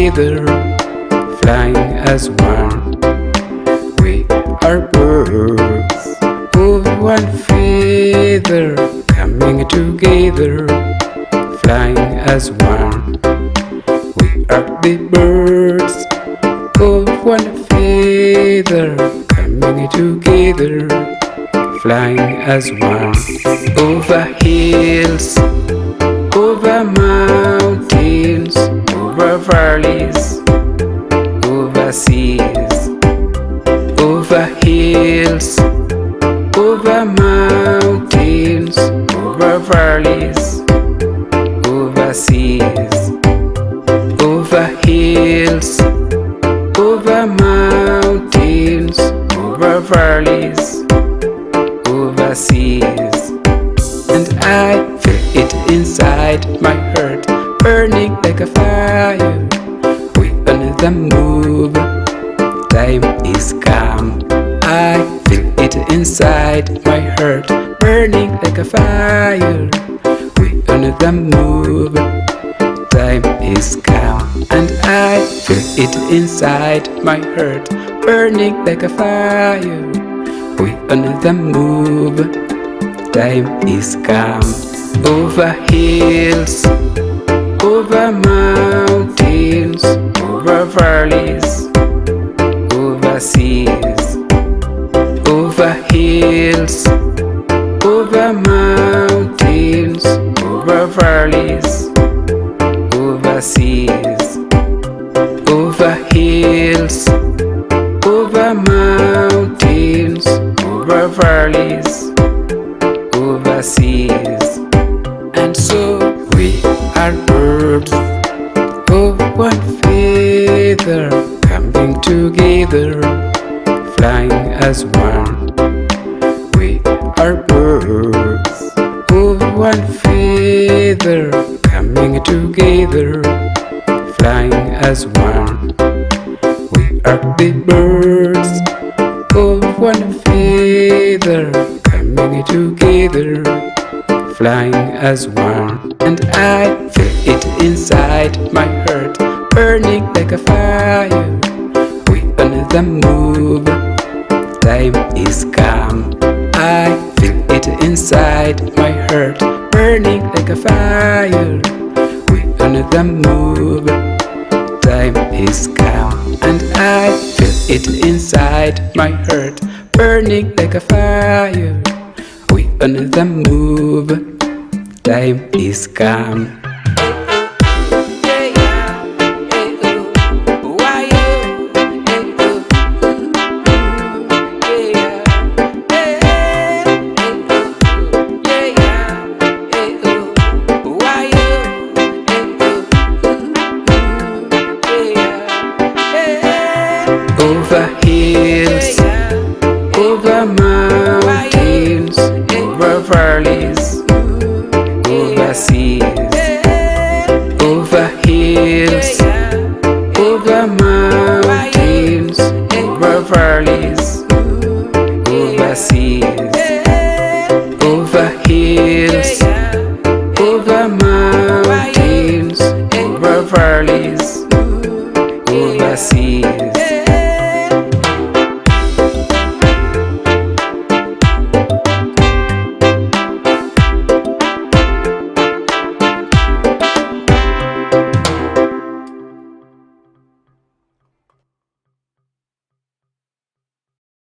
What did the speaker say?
together, flying as one. We are birds of one feather, coming together, flying as one. We are the birds of one feather, coming together, flying as one. Over hills, over mountains, over valleys, over seas, over hills, over mountains, over valleys, over seas, over hills, over mountains, over valleys, over seas. And I feel it inside my heart, burning like a fire. We on the move, time is come. I feel it inside my heart, burning like a fire. We on the move, time is come. And I feel it inside my heart, burning like a fire. We on the move, time is come. Over hills, over mountains, over valleys, over seas, over hills, over mountains, over valleys, over seas, over hills, over mountains, over valleys, over seas. And so we are birds of one feather, coming together, flying as one. We are birds of one feather, coming together, flying as one. We are the birds of one feather, coming together, flying as one. And I feel it inside my heart, burning like a fire. We on the move, time is come. I feel it inside my heart, burning like a fire. We on the move, time is come. And I feel it inside my heart, burning like a fire. We on the move, time is come. Over hills, over mountains, over valleys, over seas, over hills, over mountains, over valleys, over seas, over hills, over mountains, over valleys, over seas.